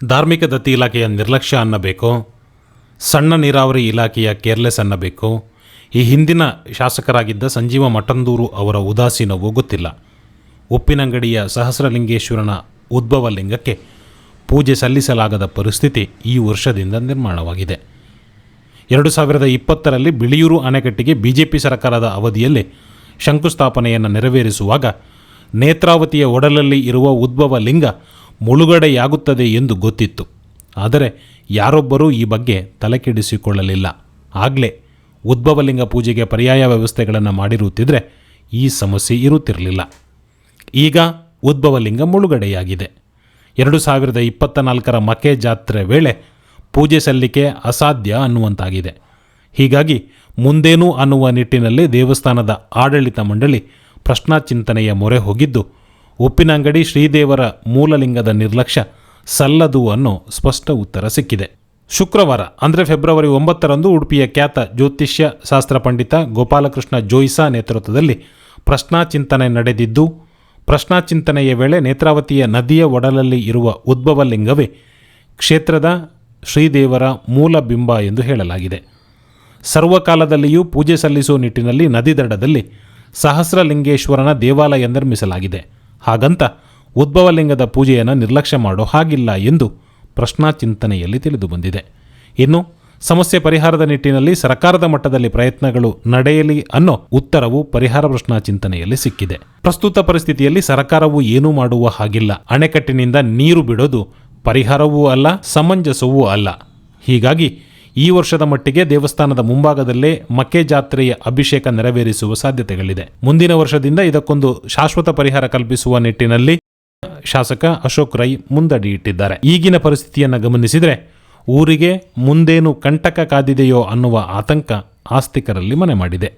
ಧಾರ್ಮಿಕ ದತ್ತಿ ಇಲಾಖೆಯ ನಿರ್ಲಕ್ಷ್ಯ ಅನ್ನಬೇಕೋ, ಸಣ್ಣ ನೀರಾವರಿ ಇಲಾಖೆಯ ಕೇರ್ಲೆಸ್ ಅನ್ನಬೇಕೋ, ಈ ಹಿಂದಿನ ಶಾಸಕರಾಗಿದ್ದ ಸಂಜೀವ ಮಠಂದೂರು ಅವರ ಉದಾಸೀನವೂ ಗೊತ್ತಿಲ್ಲ. ಉಪ್ಪಿನಂಗಡಿಯ ಸಹಸ್ರಲಿಂಗೇಶ್ವರನ ಉದ್ಭವ ಲಿಂಗಕ್ಕೆ ಪೂಜೆ ಸಲ್ಲಿಸಲಾಗದ ಪರಿಸ್ಥಿತಿ ಈ ವರ್ಷದಿಂದ ನಿರ್ಮಾಣವಾಗಿದೆ. 2020ರಲ್ಲಿ ಬಿಳಿಯೂರು ಅಣೆಕಟ್ಟಿಗೆ ಬಿಜೆಪಿ ಸರ್ಕಾರದ ಅವಧಿಯಲ್ಲಿ ಶಂಕುಸ್ಥಾಪನೆಯನ್ನು ನೆರವೇರಿಸುವಾಗ ನೇತ್ರಾವತಿಯ ಒಡಲಲ್ಲಿ ಇರುವ ಉದ್ಭವ ಲಿಂಗ ಮುಳುಗಡೆಯಾಗುತ್ತದೆ ಎಂದು ಗೊತ್ತಿತ್ತು. ಆದರೆ ಯಾರೊಬ್ಬರೂ ಈ ಬಗ್ಗೆ ತಲೆಕೆಡಿಸಿಕೊಳ್ಳಲಿಲ್ಲ. ಆಗಲೇ ಉದ್ಭವಲಿಂಗ ಪೂಜೆಗೆ ಪರ್ಯಾಯ ವ್ಯವಸ್ಥೆಗಳನ್ನು ಮಾಡಿರುತ್ತಿದ್ದರೆ ಈ ಸಮಸ್ಯೆ ಇರುತ್ತಿರಲಿಲ್ಲ. ಈಗ ಉದ್ಭವಲಿಂಗ ಮುಳುಗಡೆಯಾಗಿದೆ. 2024ರ ಮಕೆ ಜಾತ್ರೆ ವೇಳೆ ಪೂಜೆ ಸಲ್ಲಿಕೆ ಅಸಾಧ್ಯ ಅನ್ನುವಂತಾಗಿದೆ. ಹೀಗಾಗಿ ಮುಂದೇನೂ ಅನ್ನುವ ನಿಟ್ಟಿನಲ್ಲಿ ದೇವಸ್ಥಾನದ ಆಡಳಿತ ಮಂಡಳಿ ಪ್ರಶ್ನಾಚಿಂತನೆಯ ಮೊರೆ ಹೋಗಿದ್ದು, ಉಪ್ಪಿನಂಗಡಿ ಶ್ರೀದೇವರ ಮೂಲಲಿಂಗದ ನಿರ್ಲಕ್ಷ್ಯ ಸಲ್ಲದು ಅನ್ನೋ ಸ್ಪಷ್ಟ ಉತ್ತರ ಸಿಕ್ಕಿದೆ. ಶುಕ್ರವಾರ ಅಂದರೆ ಫೆಬ್ರವರಿ 9ರಂದು ಉಡುಪಿಯ ಖ್ಯಾತ ಜ್ಯೋತಿಷ್ಯ ಶಾಸ್ತ್ರ ಪಂಡಿತ ಗೋಪಾಲಕೃಷ್ಣ ಜೋಯಿಸಾ ನೇತೃತ್ವದಲ್ಲಿ ಪ್ರಶ್ನಾಚಿಂತನೆ ನಡೆದಿದ್ದು, ಪ್ರಶ್ನಾಚಿಂತನೆಯ ವೇಳೆ ನೇತ್ರಾವತಿಯ ನದಿಯ ಒಡಲಲ್ಲಿ ಇರುವ ಉದ್ಭವಲಿಂಗವೇ ಕ್ಷೇತ್ರದ ಶ್ರೀದೇವರ ಮೂಲ ಬಿಂಬ ಎಂದು ಹೇಳಲಾಗಿದೆ. ಸರ್ವಕಾಲದಲ್ಲಿಯೂ ಪೂಜೆ ಸಲ್ಲಿಸುವ ನಿಟ್ಟಿನಲ್ಲಿ ನದಿ ದಡದಲ್ಲಿ ಸಹಸ್ರಲಿಂಗೇಶ್ವರನ ದೇವಾಲಯ ನಿರ್ಮಿಸಲಾಗಿದೆ. ಹಾಗಂತ ಉದ್ಭವಲಿಂಗದ ಪೂಜೆಯನ್ನು ನಿರ್ಲಕ್ಷ್ಯ ಮಾಡೋ ಹಾಗಿಲ್ಲ ಎಂದು ಪ್ರಶ್ನಾಚಿಂತನೆಯಲ್ಲಿ ತಿಳಿದು ಬಂದಿದೆ. ಇನ್ನು ಸಮಸ್ಯೆ ಪರಿಹಾರದ ನಿಟ್ಟಿನಲ್ಲಿ ಸರ್ಕಾರದ ಮಟ್ಟದಲ್ಲಿ ಪ್ರಯತ್ನಗಳು ನಡೆಯಲಿ ಅನ್ನೋ ಉತ್ತರವು ಪರಿಹಾರ ಪ್ರಶ್ನಾಚಿಂತನೆಯಲ್ಲಿ ಸಿಕ್ಕಿದೆ. ಪ್ರಸ್ತುತ ಪರಿಸ್ಥಿತಿಯಲ್ಲಿ ಸರ್ಕಾರವು ಏನೂ ಮಾಡುವ ಹಾಗಿಲ್ಲ. ಅಣೆಕಟ್ಟಿನಿಂದ ನೀರು ಬಿಡೋದು ಪರಿಹಾರವೂ ಅಲ್ಲ, ಸಮಂಜಸವೂ ಅಲ್ಲ. ಹೀಗಾಗಿ ಈ ವರ್ಷದ ಮಟ್ಟಿಗೆ ದೇವಸ್ಥಾನದ ಮುಂಭಾಗದಲ್ಲೇ ಮಕ್ಕೆ ಜಾತ್ರೆಯ ಅಭಿಷೇಕ ನೆರವೇರಿಸುವ ಸಾಧ್ಯತೆಗಳಿದೆ. ಮುಂದಿನ ವರ್ಷದಿಂದ ಇದಕ್ಕೊಂದು ಶಾಶ್ವತ ಪರಿಹಾರ ಕಲ್ಪಿಸುವ ನಿಟ್ಟಿನಲ್ಲಿ ಶಾಸಕ ಅಶೋಕ್ ರೈ ಮುಂದಡಿ ಇಟ್ಟಿದ್ದಾರೆ. ಈಗಿನ ಪರಿಸ್ಥಿತಿಯನ್ನು ಗಮನಿಸಿದರೆ ಊರಿಗೆ ಮುಂದೇನು ಕಂಟಕ ಕಾದಿದೆಯೋ ಅನ್ನುವ ಆತಂಕ ಆಸ್ತಿಕರಲ್ಲಿ ಮನೆ ಮಾಡಿದೆ.